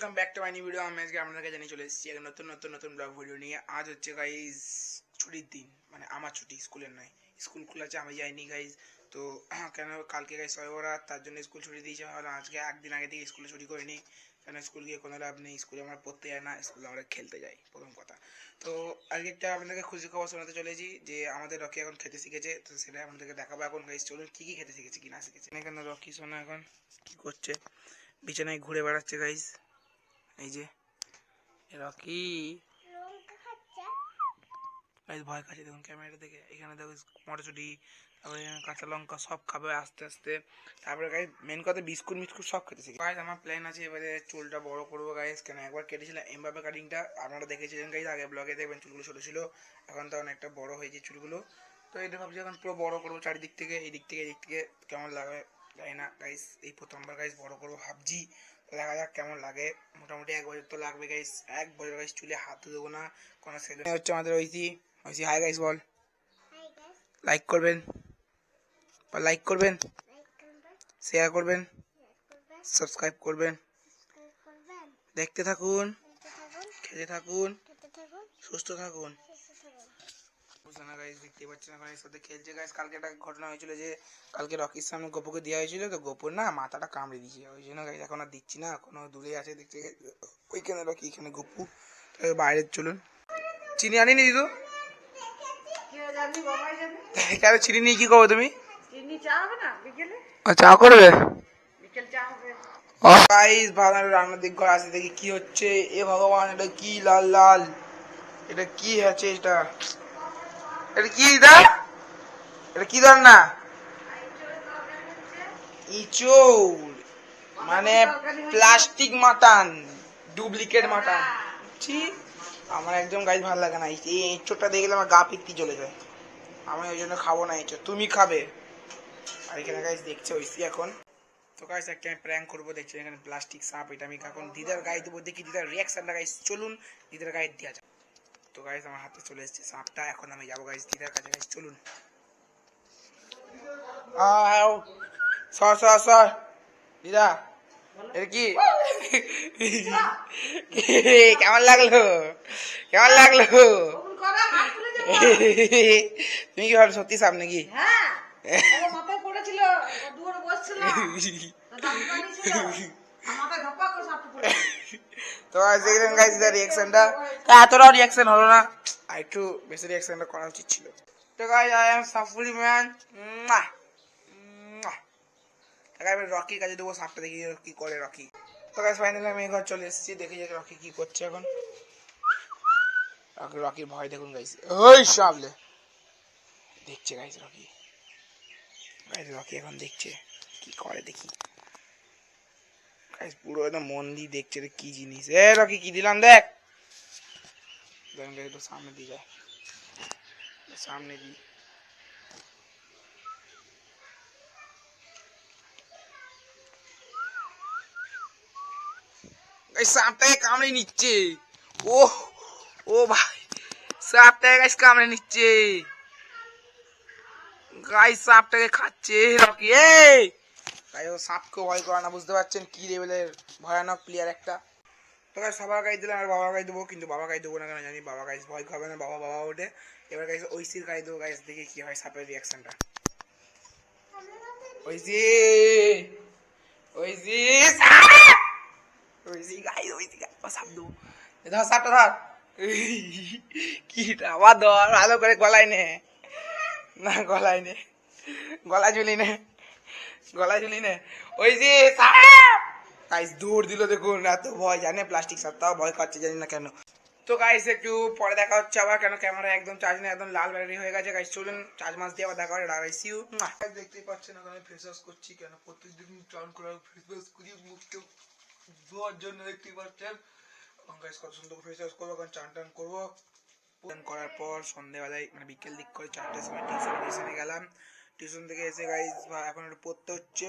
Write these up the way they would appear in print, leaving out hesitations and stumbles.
Welcome back to my new video. আমি আজকে আপনাদেরকে জানিয়ে চলে এসেছি একটা নতুন নতুন নতুন ব্লগ ভিডিও নিয়ে। আজ হচ্ছে গাইজ ছুটির দিন, মানে আমার ছুটি, স্কুলের নয়। স্কুল খুলেছে, আমি যাইনি গাইজ। তো কেন কালকে গাইজ শবে, তার জন্য স্কুল ছুটি দিয়েছে। ভাবলাম আজকে একদিন আগে থেকে স্কুলে ছুটি করে নিই, কেন স্কুল গিয়ে কোনো লাভ নেই। স্কুলে আমরা পড়তে যাই না, স্কুলে আমরা খেলতে যাই, প্রথম কথা। তো আজকে একটা আপনাদেরকে খুশি খবর শোনাতে চলেছি যে আমাদের রকি এখন খেতে শিখেছে। তো সেটা আপনাদেরকে দেখাবো এখন গাইজ। চলুন কী কী খেতে শিখেছে কি না শিখেছে। এখানে রকি সোনা এখন কী করছে, বিছানায় ঘুরে বেড়াচ্ছে গাইজ। এই যে রকি গাইজ ভয় খাচ্ছে দেখুন ক্যামেরাটা দেখে। এখানে দেখো মটরশুঁটি, তারপরে এখানে কাঁচা লঙ্কা সব খাবে আস্তে আস্তে। তারপরে গাইজ মেন কথা বিস্কুট মিস্কুট সব খেতে শিখে। গাইজ আমার প্ল্যান আছে এবারে চুলটা বড় করবো গাইজ। কেন একবার কেটেছিলাম এমবাপে কাটিংটা, আপনারা দেখেছিলেন গাইজ আগে ব্লগে, দেখবেন চুলগুলো ছোটো ছিল, এখন তো অনেকটা বড় হয়েছে চুলগুলো। তো এটা ভাবছি এখন পুরো বড় করবো চারিদিক থেকে, এই দিক থেকে এই দিক থেকে। কেমন লাগে জানি না গাইজ, এই প্রথমবার গাইজ বড় করবো ভাবছি। দেখা যাক কেমন লাগে। মোটামুটি 1 বছর তো লাগবে গাইস। 1 বছর গাইস চুলে হাত দেবো না কোনো সেলুন। হচ্ছে আমাদের ঐশী। হাই গাইস বল। লাইক করবেন, লাইক করবেন, শেয়ার করবেন, সাবস্ক্রাইব করবেন। দেখতে থাকুন, খেতে থাকুন, সুস্থ থাকুন। বুঝলেন গাইস, দেখতে পাচ্ছেন এখন এর সাথে খেলছে গাইস। কালকে একটা ঘটনা হয়েছিল যে কালকে রকির সামনে গপুকে দেওয়া হয়েছিল, তো গপুর না মাথাটা কামড়ে দিয়েছে। ওই জন্য গাইস এখন আর দিচ্ছি না, কোনো দূরে আছে দেখতে। ওইখানে রকি, এখানে গপু। বাইরে চলুন। চিনি আনিনি দিদু? কেন চিনি নিয়ে কি করবো তুমি? চা করবে? রান্নার দিক ঘর আসে দেখি কি হচ্ছে। এ ভগবান, এটা কি লাল লাল, এটা কি আছে? এটা এটা কি দা? এটা কি ধর না? ইঁচড় মানে প্লাস্টিক মাটন, ডুপ্লিকেট মাটন। ছি, আমার একদম গাইজ ভালো লাগে না। এই এঁচড়টা দেখলে আমার গা পিত্তি চলে যায়। আমি ওই জন্য খাবো না এঁচড়। তুমি খাবে? আর এখানে গাইজ দেখছে ঐশী এখন। তো গাইজ একটা আমি প্র্যাঙ্ক করবো, দেখছি এখানে প্লাস্টিক সাপ। এটা আমি এখন দিদার গায়ে দেবো, দেখি দিদার রিয়াকশনটা গাইজ। চলুন দিদার গায়ে দেওয়া যাক। তো গাইজ আমার হাতে চলে এসেছে সাপটা, এখন আমি যাবো গাইজ দিদার কাছে। গাইজ চলুন। সর সর সর দিদা। এটা কি? কেমন লাগলো, কেমন লাগলো? তুমি কি ভালো সত্যি সাপ নাকি? তো দেখলেন গাইস এর রিঅ্যাকশনটা। এতটাও রিঅ্যাকশন হলো না, আর একটু বেশি রিঅ্যাকশনটা করা উচিত ছিল। তো গাইস আই এম সাফুলি ম্যান। আমি রকির কাছে দেবো সাপটা, দেখি কি করে রকি। তো গাইস ফাইনালি আমি ঘর চলে এসেছি, দেখি যে রকি কি করছে এখন। রকির ভয় দেখুন গাইস। ওই সামলে দেখছে গাইস রকি। গাইস রকি এখন দেখছে কি করে, দেখি গাইস পুরো একদম মন দিয়ে দেখছে কি জিনিস। এ রকি কি দিলাম দেখ। দেখেন গাইস একটু সামনে দিয়ে যায়, সামনে দি। গাইস সাপটাকে কামড়ে নিচ্ছে। ও ও ভাই, সাপটাকে গাইস কামড়ে নিচ্ছে। গাইস সাপটাকে খাচ্ছে রকি। এই গাইস ও সাপকে ভয় করে না, বুঝতে পারছেন কি লেভেলের ভয়ানক প্লেয়ার একটা। তো গাইস সবার গায়ে দিলাম, আর বাবা গায়ে দেবো, কিন্তু বাবা গায়ে দেবো না কেন জানি, বাবা গাইস ভয় খাবে না, বাবা বাবা ওঠে। এবার গাইস ঐশীর গায়ে দেবো গাইস, দেখি কি হয় সাপের রিয়াকশনটা। ঐশী, ঐশী, ঐশী গাইস, ঐশী গাইস সাপ দেবো। ধর সাপটা ধর। কি আবার ধর, ভালো করে গলায় নে। না গলায় নে, গলা ঝুলি নে, গলা ঝুলি নে। ঐশী সাপ। গাইস দৌড় দিল দেখুন, এত ভয় জানে প্লাস্টিক সাপ, তাও ভয় পাচ্ছে জানি না কেন। তো গাইস একটু পরে দেখা হচ্ছে আবার, কেন ক্যামেরা একদম চার্জ নেই, একদম লাল ব্যাটারি হয়ে গেছে। গাইস চলুন চার্জ মাস দিয়ে আবার দেখা করে লাগাইছি। দেখতেই পাচ্ছেন এখন আমি ফেস ওয়াশ করছি, কেন প্রত্যেকদিন চান করে ফেস ওয়াশ করি মুখটা ধোয়ার জন্য, দেখতেই পাচ্ছেন। গাইস কত সুন্দর ফেস ওয়াশ করবো, এখন চান টান করবো। করার পর সন্ধ্যেবেলায় মানে বিকেল দিক করে 4টার সময় টিউশনে গেলাম। টিউশন থেকে এসে গাইস এখন একটু পড়তে হচ্ছে।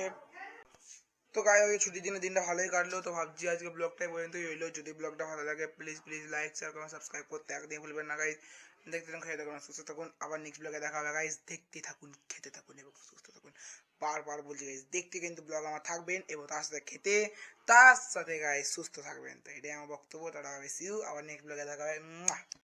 তো গাইস আজকে ছুটির দিনের দিনটা ভালোই কাটলো। তো ভাবছি আজকে ব্লগটাই পর্যন্তই রইলো। যদি ব্লগটা ভালো লাগে প্লিজ প্লিজ লাইক শেয়ার করুন, সাবস্ক্রাইব করতে একদম ভুলবেন না গাইস। দেখতে থাকুন, খেতে থাকুন, সুস্থ থাকুন। আবার নেক্সট ব্লগে দেখা হবে গাইস। দেখতে থাকুন, খেতে থাকুন এবং সুস্থ থাকুন। বারবার বলছি গাইস, দেখতে কিন্তু ব্লগ আমার থাকবেন এবং তার সাথে খেতে, তার সাথে গাইস সুস্থ থাকবেন। তো এটাই আমার বক্তব্য। টাটা, বেশি আবার নেক্সট ব্লগে দেখা হবে।